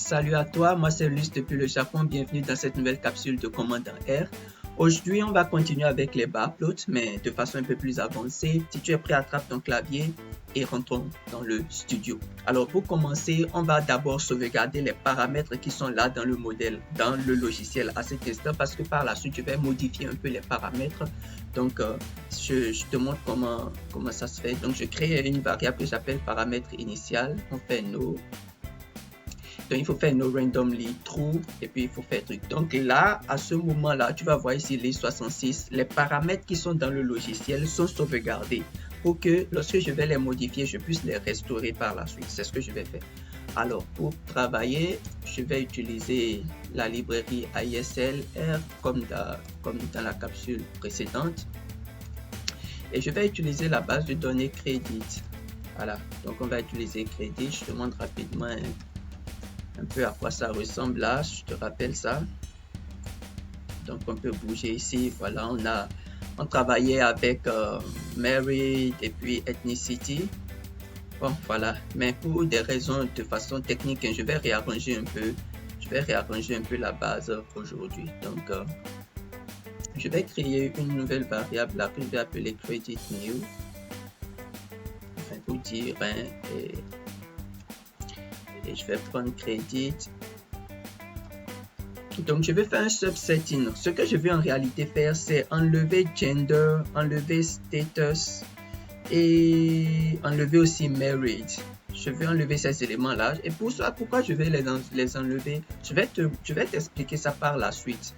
Salut à toi, moi c'est Luce depuis le Japon, bienvenue dans cette nouvelle capsule de commande en R. Aujourd'hui, on va continuer avec les bar plots, mais de façon un peu plus avancée. Si tu es prêt, attrape ton clavier et rentrons dans le studio. Alors pour commencer, on va d'abord sauvegarder les paramètres qui sont là dans le modèle, dans le logiciel à cet instant, parce que par la suite, je vais modifier un peu les paramètres. Donc, je te montre comment ça se fait. Donc, je crée une variable que j'appelle paramètre initial. On fait no. Donc, il faut faire no randomly true et puis il faut faire truc. Donc là, à ce moment-là, tu vas voir ici les 66. Les paramètres qui sont dans le logiciel sont sauvegardés pour que lorsque je vais les modifier, je puisse les restaurer par la suite. C'est ce que je vais faire. Alors, pour travailler, je vais utiliser la librairie ASLR comme dans la capsule précédente. Et je vais utiliser la base de données crédit. Voilà, donc on va utiliser crédit. Je te montre rapidement un peu à quoi ça ressemble là, je te rappelle ça. Donc on peut bouger ici, voilà, on travaillait avec married et puis ethnicity. Bon voilà, mais pour des raisons de façon technique, je vais réarranger un peu la base aujourd'hui. Donc je vais créer une nouvelle variable là que je vais appeler credit new, enfin pour dire et je vais prendre crédit. Donc je vais faire un subsetting. Ce que je vais en réalité faire, c'est enlever gender, enlever status et enlever aussi married. Je vais enlever ces éléments là. Et pour ça, pourquoi je vais les enlever, je vais t'expliquer ça par la suite.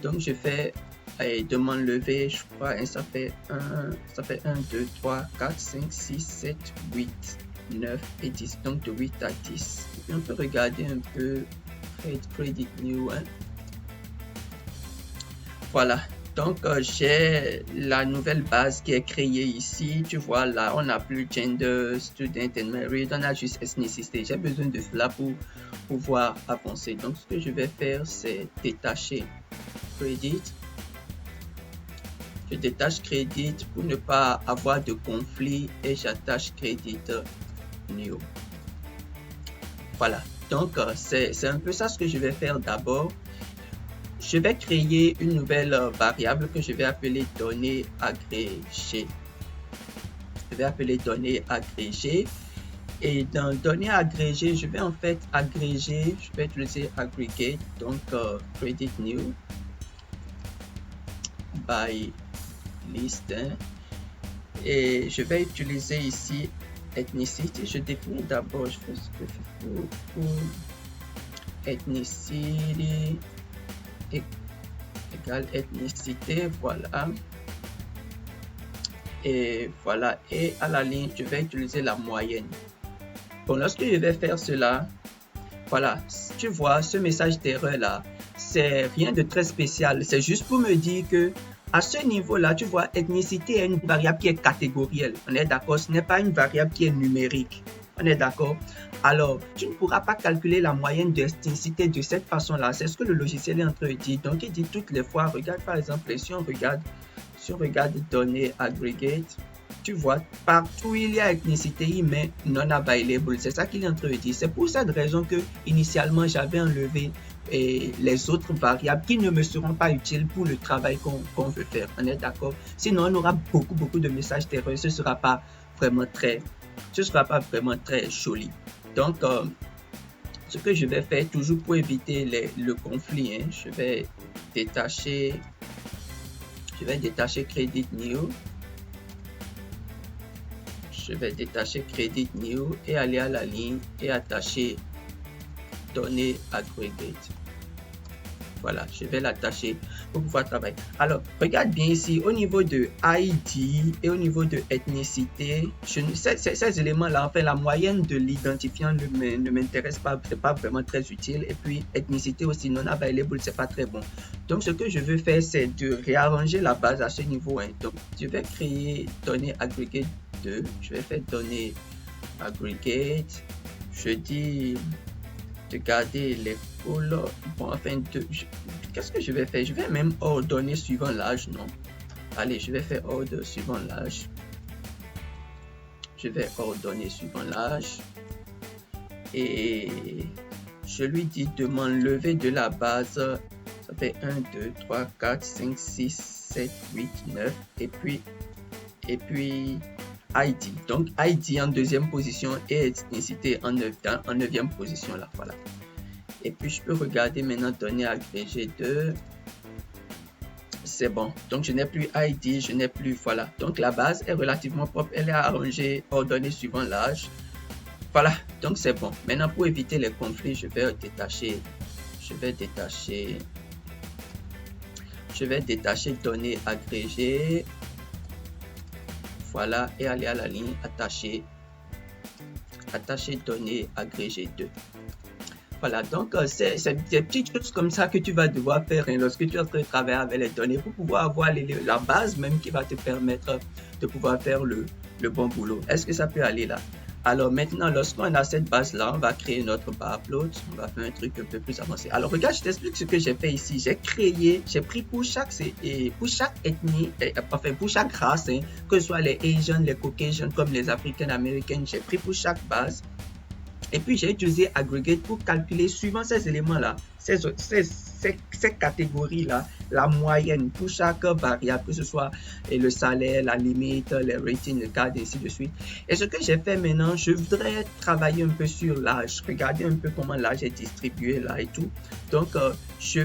Donc je fais de m'enlever, je crois, ça fait 1, 2, 3, 4, 5, 6, 7, 8, 9 et 10, donc de 8 à 10. Et puis on peut regarder un peu credit new, hein. Voilà, donc j'ai la nouvelle base qui est créée ici. Tu vois là, on n'a plus gender, student and married, on a juste ethnicité. J'ai besoin de cela pour pouvoir avancer. Donc ce que je vais faire, c'est détacher credit. Je détache crédit pour ne pas avoir de conflit et j'attache crédit new. Voilà, donc c'est un peu ça ce que je vais faire d'abord. Je vais créer une nouvelle variable que je vais appeler données agrégées. Je vais appeler données agrégées. Et dans données agrégées, je vais en fait agréger, je vais utiliser aggregate, donc credit new by list, hein. Et je vais utiliser ici ethnicity. Je définis d'abord, je fais ce que je fais pour ethnicity égale ethnicité, voilà. Et voilà, et à la ligne, je vais utiliser la moyenne. Bon, lorsque je vais faire cela, voilà, tu vois, ce message d'erreur là, c'est rien de très spécial. C'est juste pour me dire que à ce niveau-là, tu vois, ethnicité est une variable qui est catégorielle. On est d'accord, ce n'est pas une variable qui est numérique. On est d'accord? Alors, tu ne pourras pas calculer la moyenne d'ethnicité de cette façon-là. C'est ce que le logiciel est en train de dire. Donc, il dit toutes les fois, regarde par exemple, si on regarde données aggregate, tu vois, partout où il y a ethnicité, il met non available. C'est ça qu'il est en train de dire. C'est pour cette raison que, initialement, j'avais enlevé les autres variables qui ne me seront pas utiles pour le travail qu'on veut faire. On est d'accord? Sinon, on aura beaucoup de messages d'erreur. Ce ne sera pas vraiment très joli. Donc, ce que je vais faire, toujours pour éviter le conflit, hein, je vais détacher credit new. Je vais détacher credit new et aller à la ligne et attacher données aggregate. Voilà, je vais l'attacher pour pouvoir travailler. Alors, regarde bien ici, au niveau de ID et au niveau de ethnicité, ces éléments-là, enfin, la moyenne de l'identifiant ne m'intéresse pas, c'est pas vraiment très utile. Et puis, ethnicité aussi, non available, c'est pas très bon. Donc, ce que je veux faire, c'est de réarranger la base à ce niveau. Hein. Donc, je vais créer données aggregate 2. Je vais faire données aggregate. Je dis de garder les couleurs. Bon, enfin, qu'est-ce que je vais faire? Je vais même ordonner suivant l'âge, non? Allez, je vais faire ordre suivant l'âge. Je vais ordonner suivant l'âge. Et je lui dis de m'enlever de la base, ça fait 1, 2, 3, 4, 5, 6, 7, 8, 9, et puis ID. Donc ID en deuxième position et ethnicité en neuvième position là, voilà. Et puis je peux regarder maintenant données agrégées de... C'est bon. Donc je n'ai plus ID, je n'ai plus... Voilà. Donc la base est relativement propre. Elle est arrangée, ordonnée suivant l'âge. Voilà. Donc c'est bon. Maintenant pour éviter les conflits, je vais détacher données agrégées. Voilà. Et aller à la ligne attacher données agrégées 2. Voilà, donc c'est des petites choses comme ça que tu vas devoir faire lorsque tu es en train de travailler avec les données pour pouvoir avoir la base même qui va te permettre de pouvoir faire le bon boulot. Est-ce que ça peut aller là? Alors maintenant, lorsqu'on a cette base-là, on va créer notre bar plot. On va faire un truc un peu plus avancé. Alors regarde, je t'explique ce que j'ai fait ici. J'ai pris pour chaque ethnie, enfin pour chaque race, hein, que ce soit les Asians, les Caucasians, comme les African Americans, j'ai pris pour chaque base. Et puis, j'ai utilisé aggregate pour calculer, suivant ces éléments-là, ces catégories-là, la moyenne pour chaque variable, que ce soit le salaire, la limite, les ratings, le cadre, et ainsi de suite. Et ce que j'ai fait maintenant, je voudrais travailler un peu sur l'âge, regarder un peu comment l'âge est distribué là et tout. Donc, j'ai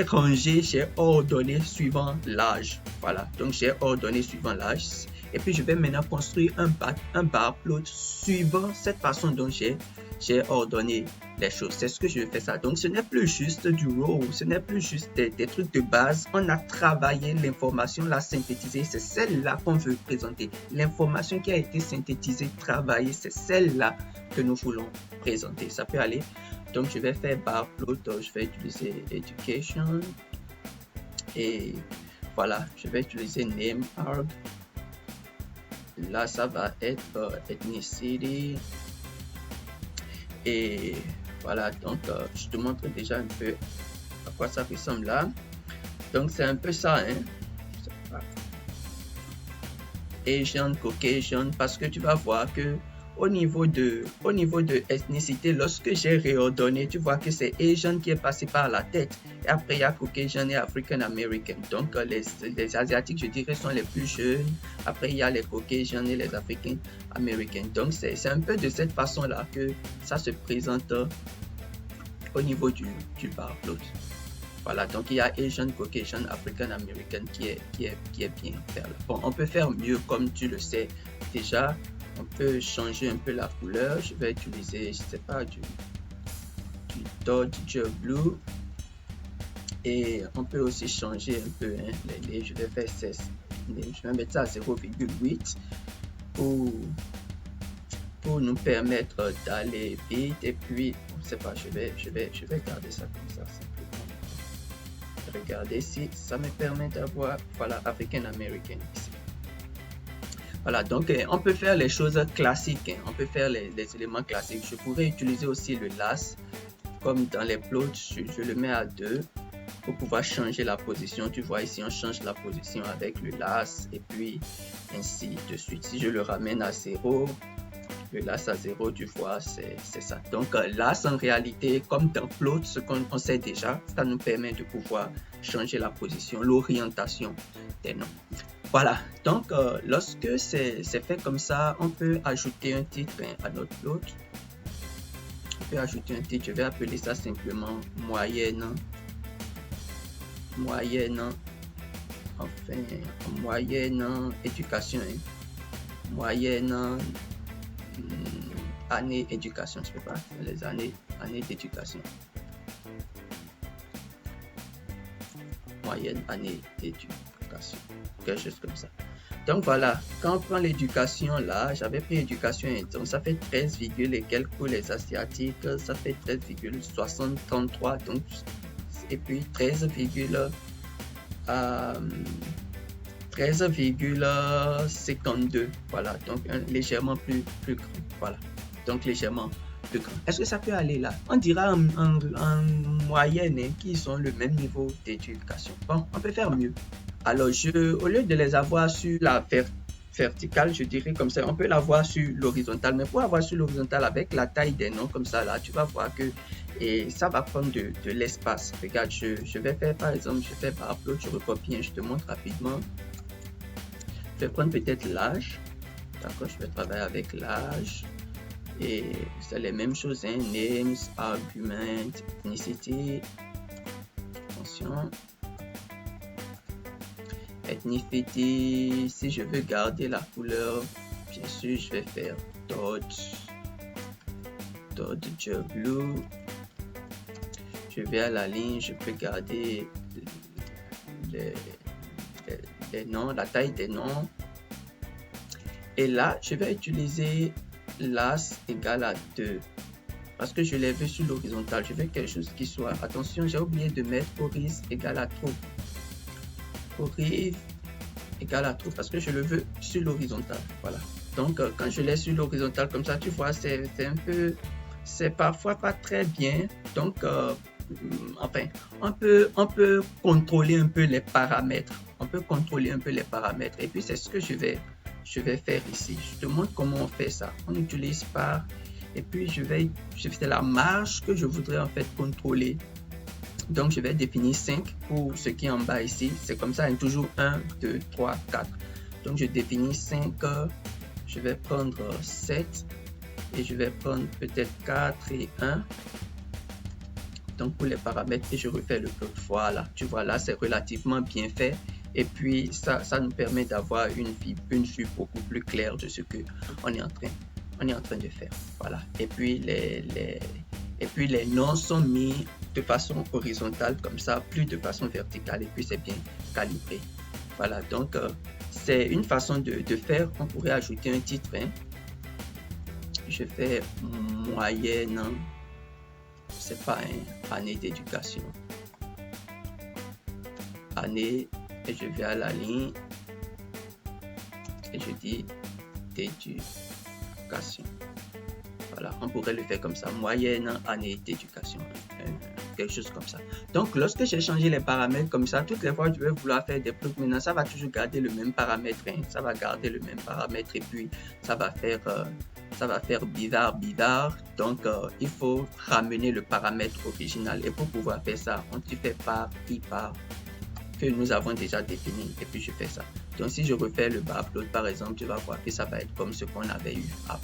rangé, j'ai ordonné suivant l'âge. Voilà, donc j'ai ordonné suivant l'âge. Et puis, je vais maintenant construire un bar plot suivant cette façon dont j'ai ordonné les choses. C'est ce que je vais faire ça. Donc, ce n'est plus juste du raw, ce n'est plus juste des trucs de base. On a travaillé l'information, l'a synthétisée. C'est celle-là qu'on veut présenter. L'information qui a été synthétisée, travaillée, c'est celle-là que nous voulons présenter. Ça peut aller. Donc, je vais faire bar plot. Je vais utiliser education. Et voilà, je vais utiliser name arg. Là, ça va être ethnicity. Et voilà, donc je te montre déjà un peu à quoi ça ressemble là. Donc, c'est un peu ça, hein. Asian, Caucasian, parce que tu vas voir que au niveau de ethnicité, lorsque j'ai réordonné, tu vois que c'est Asian qui est passé par la tête. Et après, il y a Caucasian et African American. Donc, les Asiatiques, je dirais, sont les plus jeunes. Après, il y a les Caucasian et les African American. Donc, c'est un peu de cette façon-là que ça se présente au niveau du bar plot. Voilà, donc il y a Asian, Caucasian, African American qui est bien fait là. Bon, on peut faire mieux comme tu le sais déjà. On peut changer un peu la couleur. Je vais utiliser, je sais pas, du Dodge Blue. Et on peut aussi changer un peu, hein, je vais faire 16. Je vais mettre ça à 0,8 pour nous permettre d'aller vite. Et puis, je sais pas, je vais garder ça comme ça simplement. Regardez si ça me permet d'avoir, voilà, African American ici. Voilà, donc on peut faire les choses classiques, hein. On peut faire les éléments classiques. Je pourrais utiliser aussi le last, comme dans les plots, je le mets à 2 pour pouvoir changer la position. Tu vois ici, on change la position avec le last et puis ainsi de suite. Si je le ramène à 0, le last à 0, tu vois, c'est ça. Donc last en réalité, comme dans plot, ce qu'on sait déjà, ça nous permet de pouvoir changer la position, l'orientation des noms. Voilà, donc lorsque c'est fait comme ça, on peut ajouter un titre à notre plot. On peut ajouter un titre, je vais appeler ça simplement moyenne, enfin, moyenne éducation, hein. Moyenne année éducation, je ne sais pas, les années d'éducation. Moyenne année d'éducation. Quelque chose comme ça. Donc voilà, quand on prend l'éducation là, j'avais pris éducation et donc ça fait 13, et quelques pour les asiatiques, ça fait 13,63 donc et puis 13,52 voilà, donc légèrement plus grand, voilà, donc légèrement plus grand. Est-ce que ça peut aller là? On dira en moyenne, hein, qui sont le même niveau d'éducation. Bon, on peut faire mieux. Alors, au lieu de les avoir sur la verticale, je dirais comme ça. On peut l'avoir sur l'horizontale, mais pour avoir sur l'horizontale avec la taille des noms comme ça là, tu vas voir que et ça va prendre de l'espace. Regarde, je vais faire par exemple, je fais par upload, je recopie et je te montre rapidement. Je vais prendre peut-être l'âge. D'accord, je vais travailler avec l'âge. Et c'est les mêmes choses, hein? Names, argument, ethnicity. Attention. Ethnicity, si je veux garder la couleur, bien sûr, je vais faire dodge blue. Je vais à la ligne, je peux garder les noms, la taille des noms. Et là, je vais utiliser l'as égale à 2 parce que je l'ai vu sur l'horizontale. Je veux quelque chose qui soit, attention, j'ai oublié de mettre horizon égale à true. Horizon égale à true parce que je le veux sur l'horizontale. Voilà. Donc, quand je l'ai sur l'horizontale comme ça, tu vois, c'est un peu, c'est parfois pas très bien. Donc, enfin, on peut contrôler un peu les paramètres. On peut contrôler un peu les paramètres. Et puis, c'est ce que je vais faire ici. Je te montre comment on fait ça. On utilise par, et puis je fais la marge que je voudrais en fait contrôler. Donc, je vais définir 5 pour ce qui est en bas ici. C'est comme ça, hein, toujours 1, 2, 3, 4. Donc, je définis 5. Je vais prendre 7 et je vais prendre peut-être 4 et 1. Donc, pour les paramètres, et je refais le bloc. Voilà, tu vois là, c'est relativement bien fait. Et puis, ça nous permet d'avoir une vue beaucoup plus claire de ce que on est en train de faire. Voilà. Et puis, les noms sont mis de façon horizontale, comme ça, plus de façon verticale. Et puis, c'est bien calibré. Voilà. Donc, c'est une façon de faire. On pourrait ajouter un titre. Hein. Je fais moyenne. C'est pas une année d'éducation. Année. Et je vais à la ligne et je dis d'éducation. Voilà, on pourrait le faire comme ça, moyenne année d'éducation, quelque chose comme ça. Donc, lorsque j'ai changé les paramètres comme ça, toutes les fois que je vais vouloir faire des trucs, maintenant, ça va toujours garder le même paramètre. Hein, ça va garder le même paramètre et puis ça va faire bizarre. Donc, il faut ramener le paramètre original. Et pour pouvoir faire ça, on fait par que nous avons déjà défini et puis je fais ça. Donc si je refais le bar upload par exemple, tu vas voir que ça va être comme ce qu'on avait eu avant,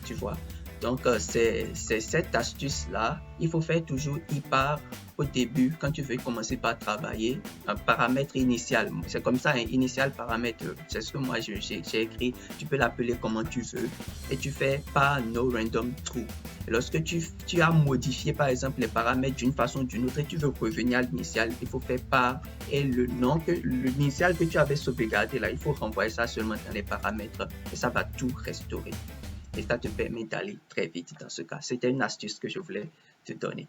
tu vois. Donc c'est cette astuce là, il faut faire toujours ipar au début quand tu veux commencer par travailler, un paramètre initial, c'est comme ça, un initial paramètre, c'est ce que moi j'ai écrit, tu peux l'appeler comment tu veux et tu fais par no random true. Et lorsque tu as modifié par exemple les paramètres d'une façon ou d'une autre et tu veux revenir à l'initial, il faut faire par et le nom que l'initial que tu avais sauvegardé là, il faut renvoyer ça seulement dans les paramètres et ça va tout restaurer. Et ça te permet d'aller très vite dans ce cas. C'était une astuce que je voulais te donner.